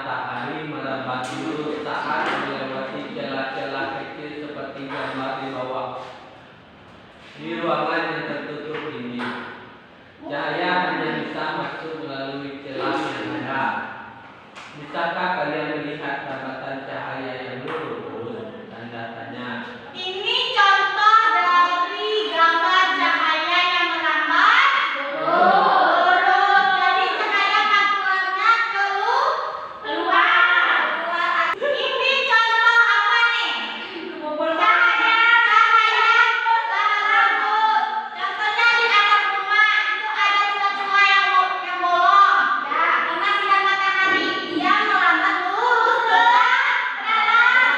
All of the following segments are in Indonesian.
matahari merambat dulu saat melewati celah-celah kecil seperti gambar di bawah. Di ruangan yang tertutup ini, cahaya hanya bisa masuk melalui celah yang ada. Bisakah kalian melihat dapatan cahaya yang lurus? Tanda tanya. Ini contoh dari gambar cahaya yang merambat lurus. Jadi cahaya pantulannya keluar. Ini contoh apa nih? Cahaya lurus. Contohnya di atap rumah itu ada celah-celah yang bolong. Karena sinar matahari dia merambat lurus ke dalam.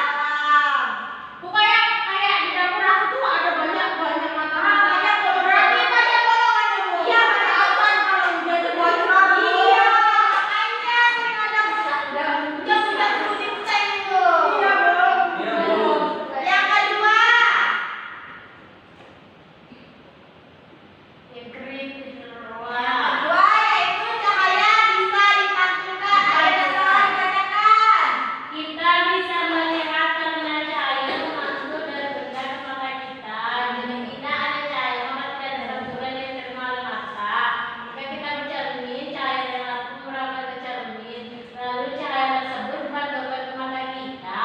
Pokoknya kayak di dapur aku tuh ada banyak matahari. Banyak berarti banyak bolongan dulu. Iya, banyak awan kalau hujan tuh bocor. Iya, makanya sering ada hujan-hujan putih-putih itu. Iya, belum. Iya, belum. Yang kedua, Yang green itu yang kedua yaitu cahaya bisa dipantulkan. Ada salah dibacakan. Kita bisa melihat karena cahaya masuk dan benda ke mata kita. Jadi tidak ada cahaya maka tidak ada pantulan yang terima oleh mata. Jika kita bercermin, cahaya dari lampu merambat ke cermin. Lalu cahaya tersebut dipantulkan ke mata kita.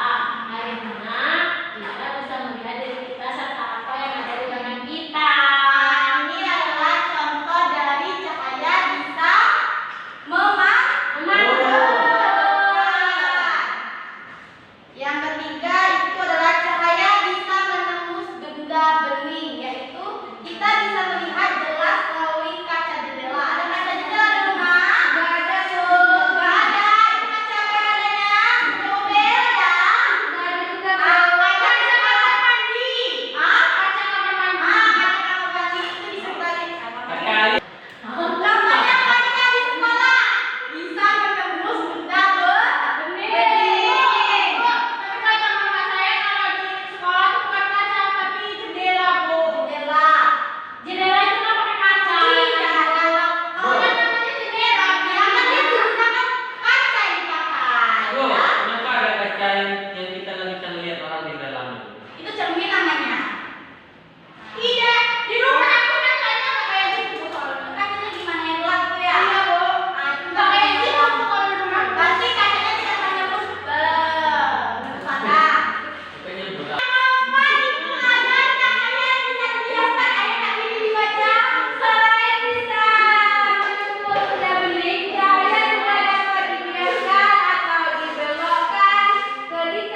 Akhirnya kita bisa melihat diri kita serta apa yang ada di belakang kita. Ini adalah contoh dari cahaya bisa memantulkan. Yang ketiga itu adalah cahaya bisa menembus benda bening, yaitu kita bisa melihat jelas melalui kaca jendela. Ada kaca jendela di rumah? Nggak ada tuh. Nggak ada. Itu kaca apa yang adanya? Mobil ya? Nggak ada juga. Kaca di kamar mandi. Kaca kamar mandi. Kaca kamar mandi itu bisa dibalik. Pakai Contohnya kaca di sekolah bisa menembus benda bening. Tapi kaca mama saya kalau di sekolah tuh bukan kaca tapi jendela, Bu. Jendela. Jendela itu nggak pakai kaca. Iya, kalau Kan namanya jendela. yang kan dia menggunakan kaca yang dipakai. Loh, Ya. kenapa ada kaca yang kita nggak bisa lihat orang di dalam? Itu cermin namanya. Tidak, di rumah aku kacanya nggak kayak gitu soalnya. Kacanya gimana yang gelap itu ya? Iya, Bu. Nah, itu Nggak kayak gitu aku kalau di rumah. berarti kacanya tidak menembus mata. Pokoknya bukan. Apa digunakan cahaya yang bisa dibiarkan air tak ini dibaca? Selain bisa menembus benda bening, cahaya juga dapat dibiarkan atau dibelokkan ketika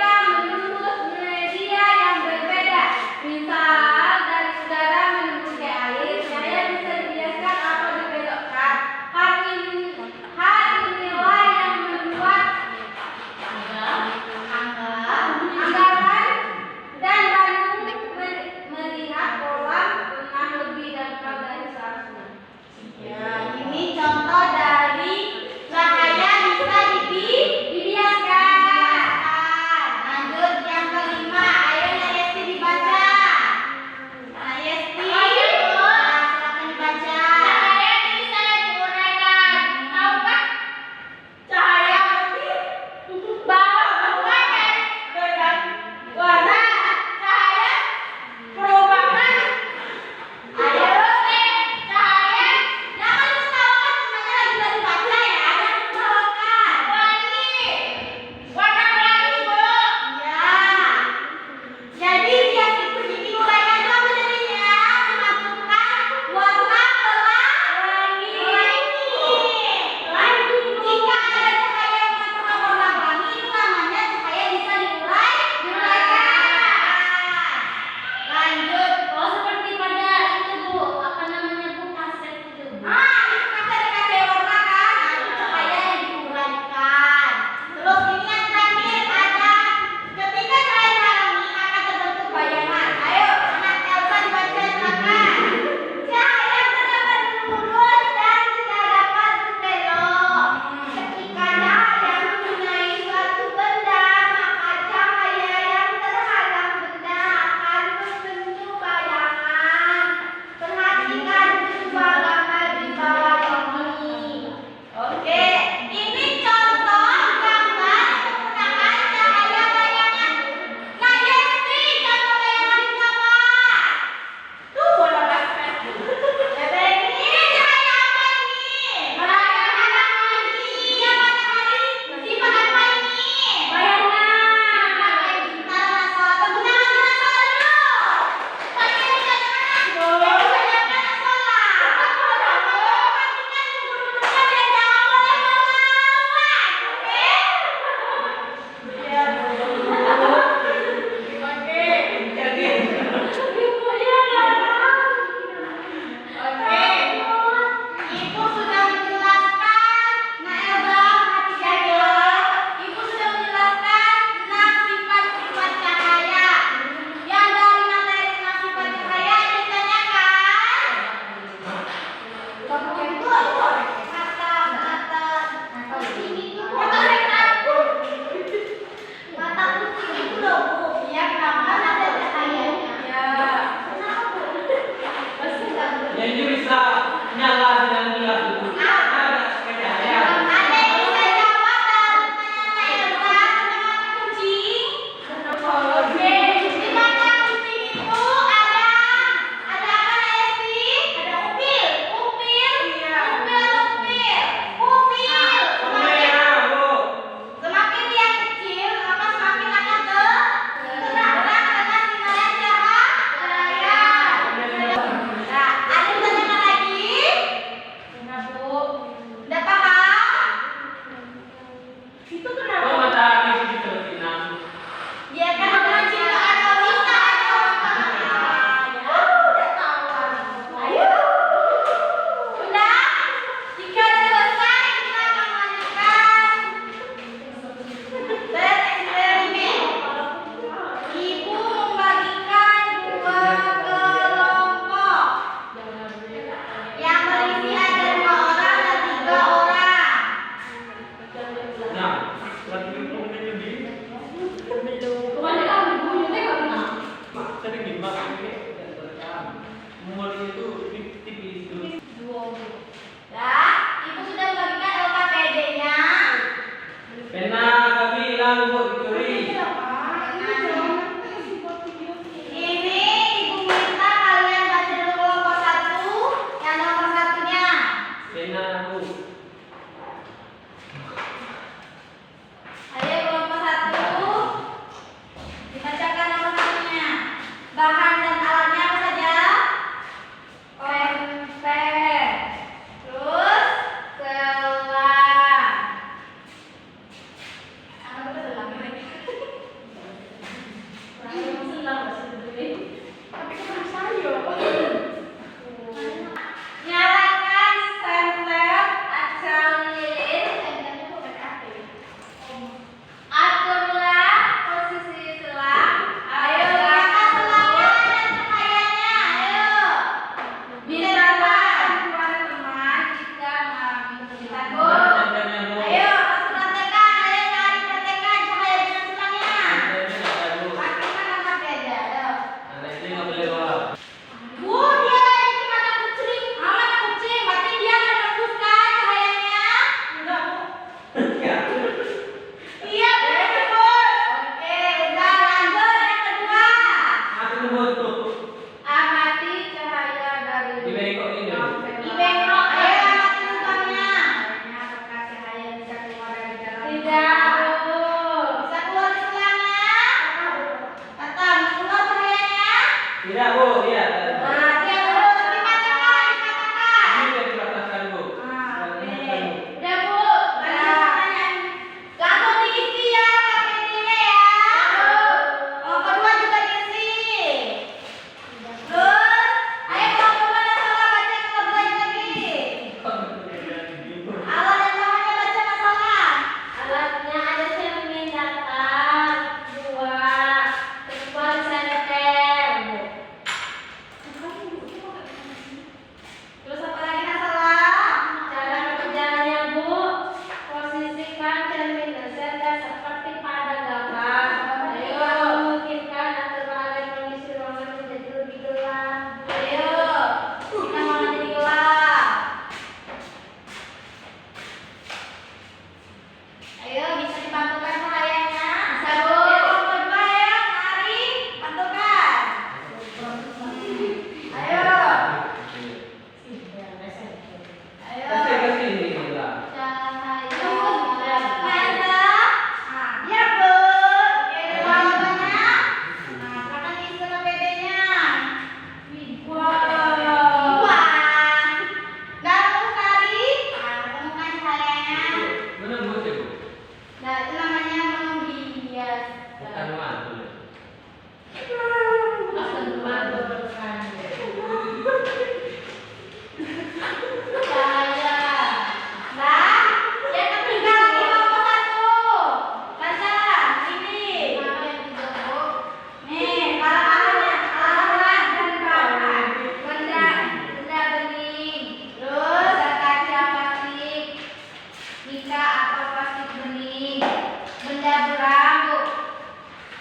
benda buram, Bu.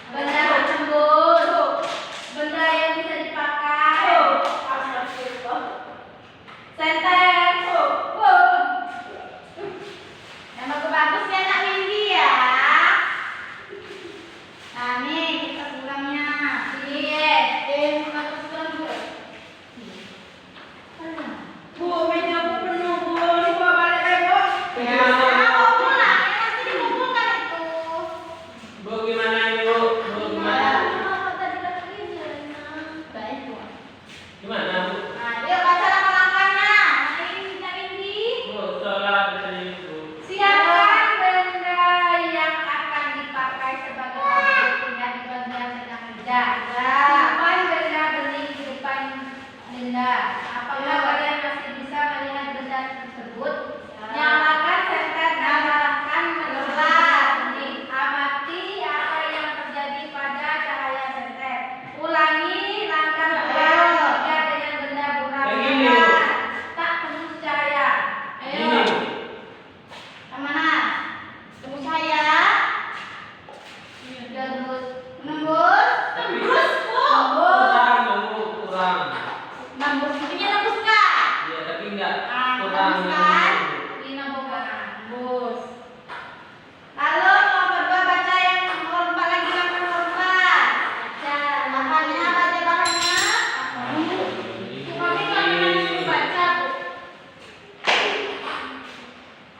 Benda bercembur, benda yang bisa dipakai. Senter, Yang bagus-bagus ya Nak Windy ya. Nah nih kita kurangnya. iya. Bukan kurang juga. Bu, meja Bu penuh, Bu. Dibawa balik, Bu. Ya, mau pulang ya nanti dikumpulkan itu. Bu gimana ini Bu? Bu gimana? Baik Bu. Gimana Bu? Nah, yuk baca langkah-langkahnya. Ini Nak Windy. Bu, sholat tadi Bu. Siapkan benda yang akan dipakai sebagai objek tinggal di bagian tengah meja. Simpan benda bening di depan benda. Apabila kalian masih bisa melihat benda tersebut, nyalakan senter dan arahkan menebar bening. Amati apa yang terjadi pada cahaya senter. Ulangi langkah ketiga dengan benda buram Yang ini, merah. Bu. Tak tembus cahaya. Ayo. Ini. Yang mana? Tunggu saya. Tembus. Menembus. Tapi Terus Bu. kurang Bu, kurang. Nembus itunya nembus kah? Ya tapi enggak Ah, kurang bagus kan? Ini nambah. Nembus. Lalu nomor 2 baca yang nomor 4 lagi langkah nomor 4. Bahannya baca bahannya. Kami nggak pernah disuruh baca, Bu.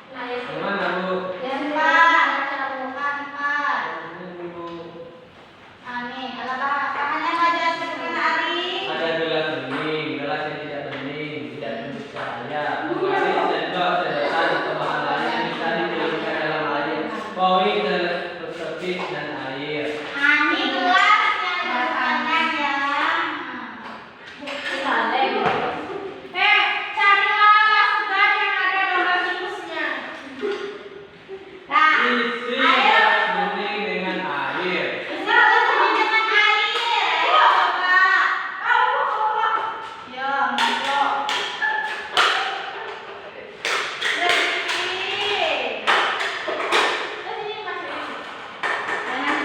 Nah, ya, Gimana Bu? Yang 4 baca bukan 4. Ini Bu. Nah, nih, kalau bahannya baca sebagaimana Ari. Ada gelas bening, gelas yang tidak bening, tidak tembus cahaya. Penggaris sendok, sedotan atau bahan lain yang bisa dipilihkan dalam air. Koin, tepis dan air. Nah, ini gelas yang dibahankan ya. Saleh. Carilah sudah yang ada gambar tikusnya. Nah, Isi ayo. gelas bening dengan air. Isi gelas bening dengan air. Ayo, Bapak. Yo, masuk. Bersih. Terus ini masih Jangan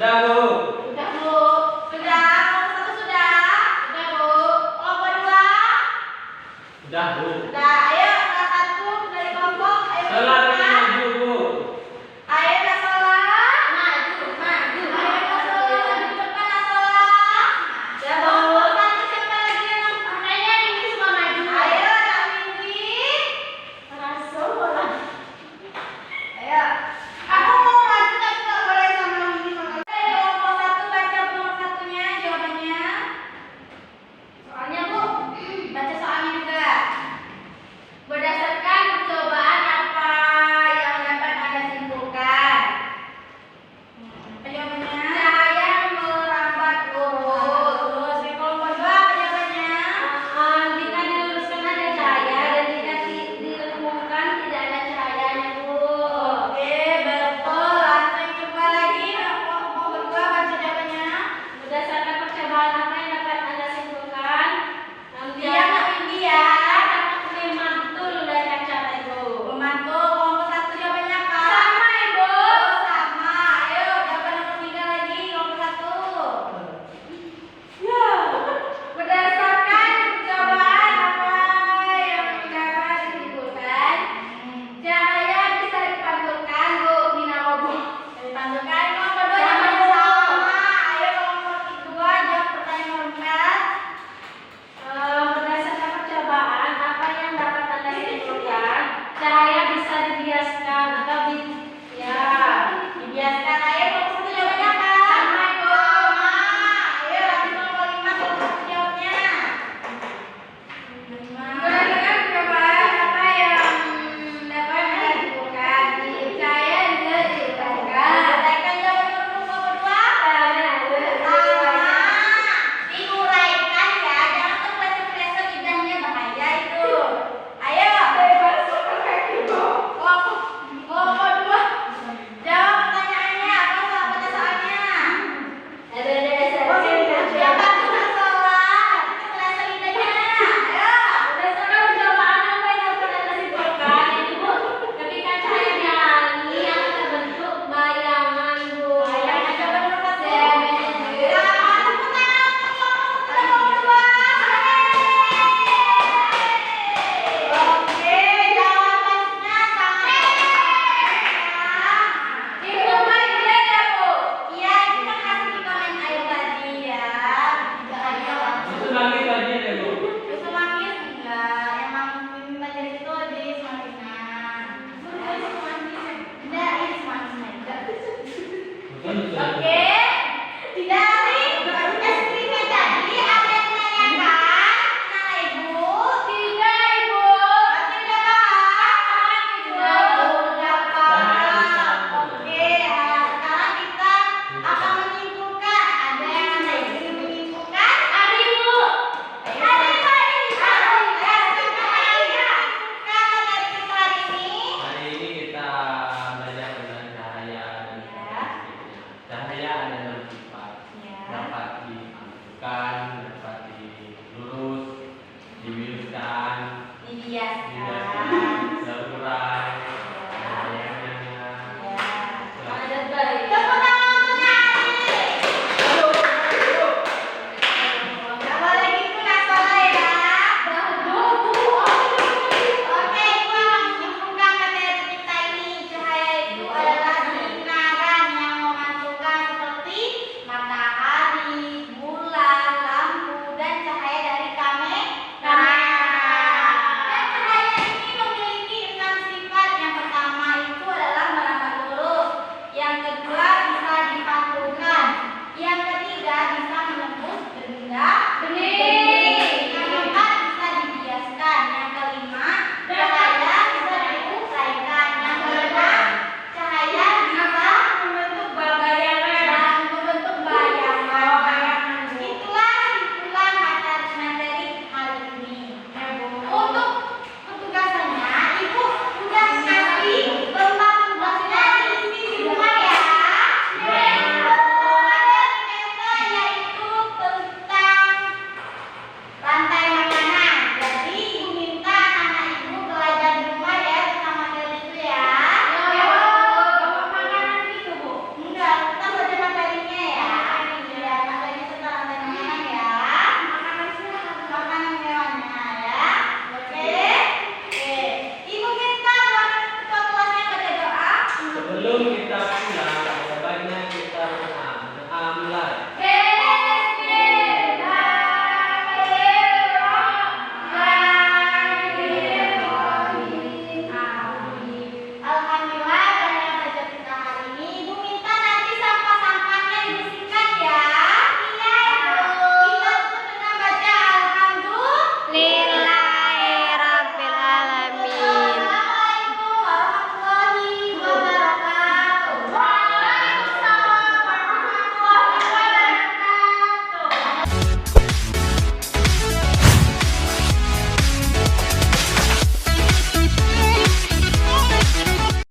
Dahu.